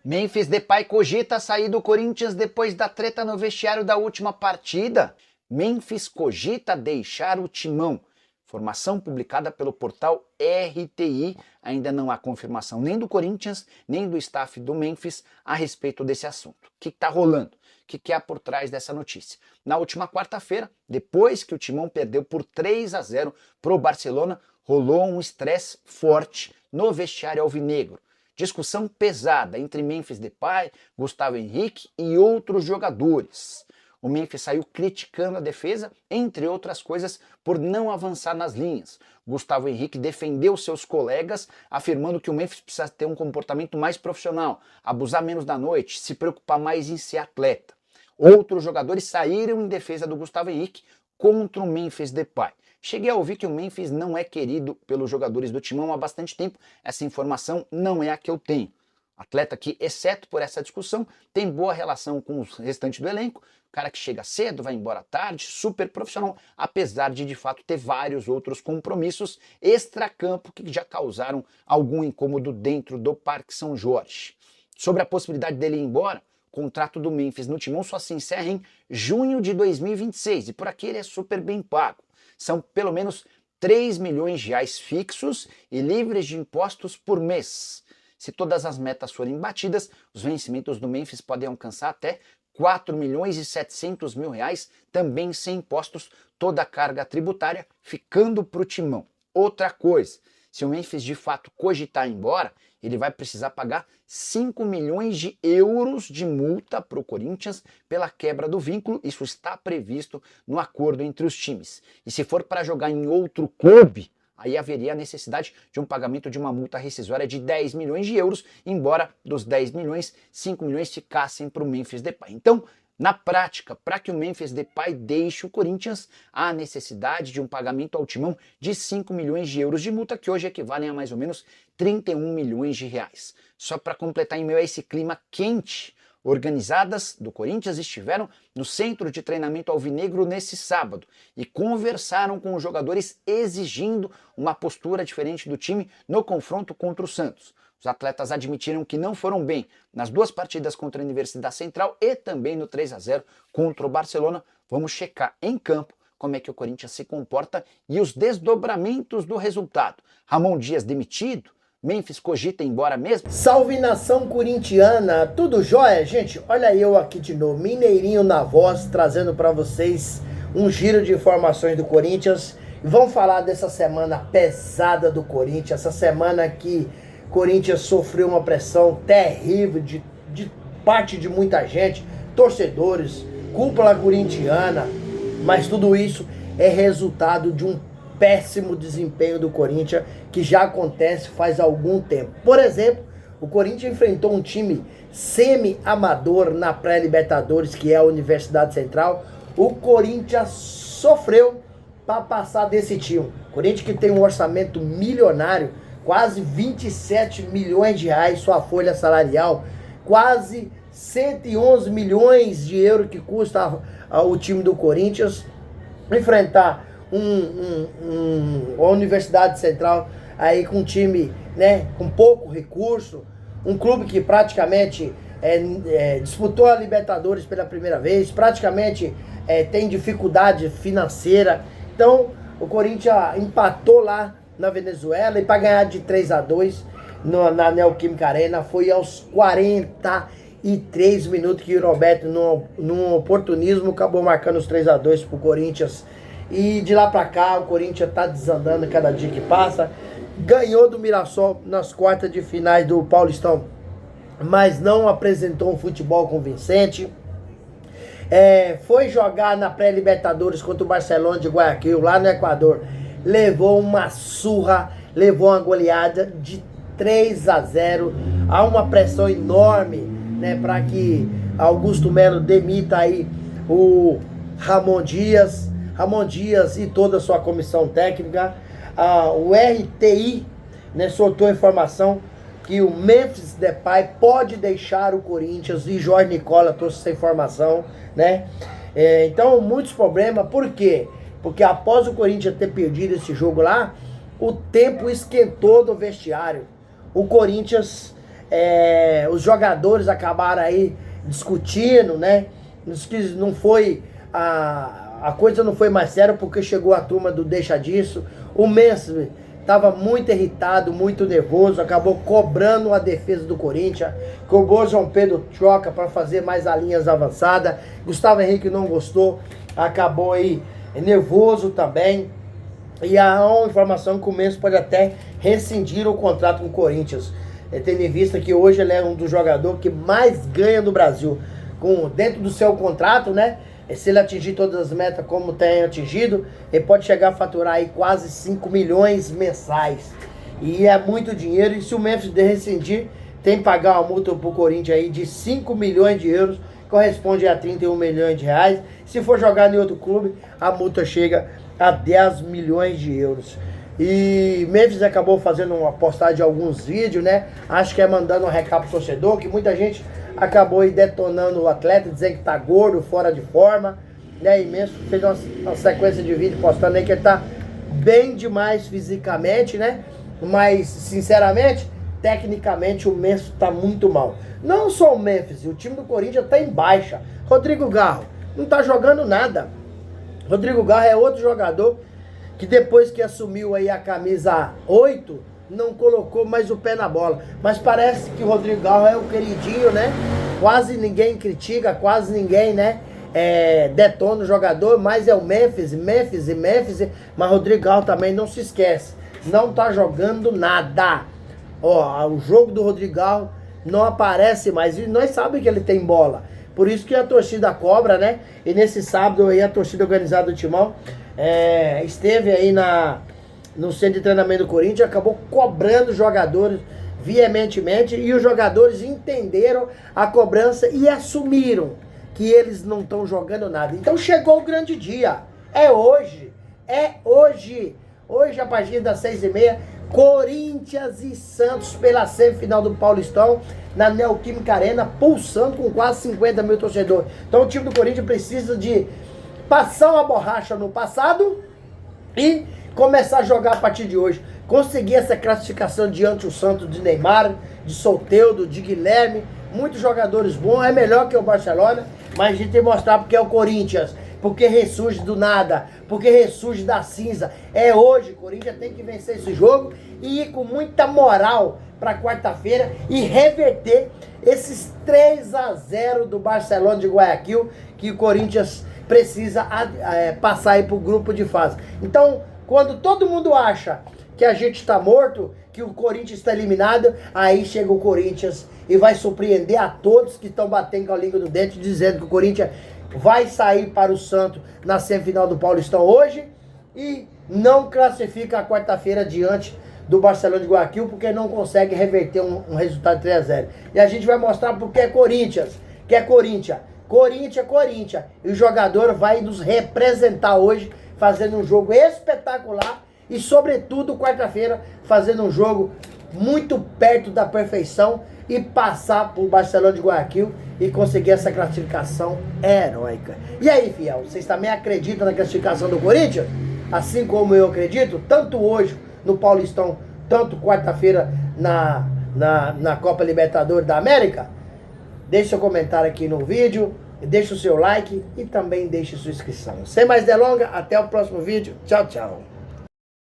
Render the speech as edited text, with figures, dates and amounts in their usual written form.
Memphis Depay cogita sair do Corinthians depois da treta no vestiário da última partida. Memphis cogita deixar o timão. Informação publicada pelo portal RTI. Ainda não há confirmação nem do Corinthians, nem do staff do Memphis a respeito desse assunto. O que está rolando? O que há por trás dessa notícia? Na última quarta-feira, depois que o timão perdeu por 3-0 para o Barcelona, rolou um estresse forte no vestiário alvinegro. Discussão pesada entre Memphis Depay, Gustavo Henrique e outros jogadores. O Memphis saiu criticando a defesa, entre outras coisas, por não avançar nas linhas. Gustavo Henrique defendeu seus colegas, afirmando que o Memphis precisa ter um comportamento mais profissional, abusar menos da noite, se preocupar mais em ser atleta. Outros jogadores saíram em defesa do Gustavo Henrique contra o Memphis Depay. Cheguei a ouvir que o Memphis não é querido pelos jogadores do timão há bastante tempo. Essa informação não é a que eu tenho. Atleta que, exceto por essa discussão, tem boa relação com o restante do elenco. Cara que chega cedo, vai embora tarde, super profissional, apesar de fato ter vários outros compromissos extracampo que já causaram algum incômodo dentro do Parque São Jorge. Sobre a possibilidade dele ir embora, o contrato do Memphis no timão só se encerra em junho de 2026 e por aqui ele é super bem pago. São pelo menos 3 milhões de reais fixos e livres de impostos por mês. Se todas as metas forem batidas, os vencimentos do Memphis podem alcançar até 4 milhões e 700 mil reais, também sem impostos, toda a carga tributária ficando para o timão. Outra coisa, se o Memphis de fato cogitar ir embora, ele vai precisar pagar 5 milhões de euros de multa para o Corinthians pela quebra do vínculo. Isso está previsto no acordo entre os times. E se for para jogar em outro clube, aí haveria a necessidade de um pagamento de uma multa rescisória de 10 milhões de euros, embora dos 10 milhões, 5 milhões ficassem para o Memphis Depay. Então, na prática, para que o Memphis Depay deixe o Corinthians, há necessidade de um pagamento ao timão de 5 milhões de euros de multa, que hoje equivalem a mais ou menos 31 milhões de reais. Só para completar, em meio a esse clima quente, organizadas do Corinthians estiveram no centro de treinamento alvinegro nesse sábado e conversaram com os jogadores exigindo uma postura diferente do time no confronto contra o Santos. Os atletas admitiram que não foram bem nas duas partidas contra a Universidade Central e também no 3-0 contra o Barcelona. Vamos checar em campo como é que o Corinthians se comporta e os desdobramentos do resultado. Ramon Dias demitido? Memphis cogita ir embora mesmo? Salve nação corintiana, tudo jóia? Gente, olha eu aqui de novo, Mineirinho na voz, trazendo para vocês um giro de informações do Corinthians. E vamos falar dessa semana pesada do Corinthians, essa semana que o Corinthians sofreu uma pressão terrível de parte de muita gente, torcedores, cúpula corintiana, mas tudo isso é resultado de um péssimo desempenho do Corinthians, que já acontece faz algum tempo. Por exemplo, o Corinthians enfrentou um time semi-amador na pré-Libertadores, que é a Universidade Central. O Corinthians sofreu para passar desse time. O Corinthians que tem um orçamento milionário, quase 27 milhões de reais sua folha salarial, quase 111 milhões de euros que custa o time do Corinthians, enfrentar a Universidade Central aí com um time, né, com pouco recurso, um clube que praticamente disputou a Libertadores pela primeira vez, praticamente tem dificuldade financeira. Então o Corinthians empatou lá na Venezuela e para ganhar de 3-2 na Neoquímica Arena foi aos 43 minutos que o Roberto, num oportunismo, acabou marcando os 3-2 pro Corinthians. E de lá pra cá o Corinthians tá desandando cada dia que passa. Ganhou do Mirassol nas quartas de finais do Paulistão, mas não apresentou um futebol convincente. Foi jogar na pré-Libertadores contra o Barcelona de Guayaquil, lá no Equador. Levou uma surra, levou uma goleada de 3-0. Há uma pressão enorme, né, para que Augusto Melo demita aí o Ramon Dias e toda a sua comissão técnica. O RTI, né, soltou a informação que o Memphis Depay pode deixar o Corinthians, e Jorge Nicola trouxe essa informação, né? Então, muitos problemas. Por quê? Porque após o Corinthians ter perdido esse jogo lá, o tempo esquentou do vestiário. O Corinthians Os jogadores acabaram aí discutindo, né? Não foi a coisa não foi mais séria porque chegou a turma do deixa disso. O Memphis estava muito irritado, muito nervoso, acabou cobrando a defesa do Corinthians, cobrou João Pedro troca para fazer mais as linhas avançadas. Gustavo Henrique não gostou, acabou aí nervoso também. E há uma informação que o Memphis pode até rescindir o contrato com o Corinthians, tendo em vista que hoje ele é um dos jogadores que mais ganha no Brasil. Dentro do seu contrato, né? Se ele atingir todas as metas como tem atingido, ele pode chegar a faturar aí quase 5 milhões mensais. E é muito dinheiro. E se o Memphis rescindir, tem que pagar uma multa pro Corinthians aí de 5 milhões de euros, corresponde a 31 milhões de reais. Se for jogar em outro clube, a multa chega a 10 milhões de euros. E Memphis acabou fazendo uma postagem de alguns vídeos, né? Acho que é mandando um recado pro torcedor, que muita gente acabou aí detonando o atleta, dizendo que tá gordo, fora de forma, né? E Memphis fez uma sequência de vídeos postando aí que ele tá bem demais fisicamente, né? Mas, sinceramente, tecnicamente o Memphis tá muito mal. Não só o Memphis, o time do Corinthians tá em baixa. Rodrigo Garro não tá jogando nada. Rodrigo Garro é outro jogador que depois que assumiu aí a camisa 8, não colocou mais o pé na bola. Mas parece que o Rodrigo Garro é o queridinho, né? Quase ninguém critica, quase ninguém, né? Detona o jogador, mas é o Memphis. Mas Rodrigo Garro também não se esquece. Não tá jogando nada. Ó, o jogo do Rodrigo Garro não aparece mais. E nós sabemos que ele tem bola. Por isso que a torcida cobra, né? E nesse sábado aí a torcida organizada do Timão esteve aí no centro de treinamento do Corinthians, acabou cobrando os jogadores veementemente, e os jogadores entenderam a cobrança e assumiram que eles não estão jogando nada. Então chegou o grande dia. É hoje. Hoje, a partir das 6h30, Corinthians e Santos pela semifinal do Paulistão, na Neoquímica Arena, pulsando com quase 50 mil torcedores. Então o time do Corinthians precisa de passar uma borracha no passado e começar a jogar a partir de hoje. Conseguir essa classificação diante do Santos, de Neymar, de Soteldo, de Guilherme, muitos jogadores bons, é melhor que o Barcelona, mas a gente tem que mostrar porque é o Corinthians, porque ressurge do nada, porque ressurge da cinza. É hoje, o Corinthians tem que vencer esse jogo e ir com muita moral para quarta-feira e reverter esses 3-0 do Barcelona de Guayaquil, que o Corinthians precisa passar aí pro grupo de fase. Então, quando todo mundo acha que a gente está morto, que o Corinthians está eliminado, aí chega o Corinthians e vai surpreender a todos que estão batendo com a língua do dente, dizendo que o Corinthians vai sair para o Santos na semifinal do Paulistão hoje e não classifica a quarta-feira diante do Barcelona de Guayaquil, porque não consegue reverter um resultado de 3-0. E a gente vai mostrar porque é Corinthians, que é Corinthians. Corinthians. E o jogador vai nos representar hoje, fazendo um jogo espetacular e, sobretudo, quarta-feira, fazendo um jogo muito perto da perfeição e passar por Barcelona de Guayaquil e conseguir essa classificação heróica. E aí, fiel, vocês também acreditam na classificação do Corinthians? Assim como eu acredito, tanto hoje no Paulistão, tanto quarta-feira na Copa Libertadores da América? Deixe seu comentário aqui no vídeo, deixe o seu like e também deixe sua inscrição. Sem mais delongas, até o próximo vídeo. Tchau, tchau.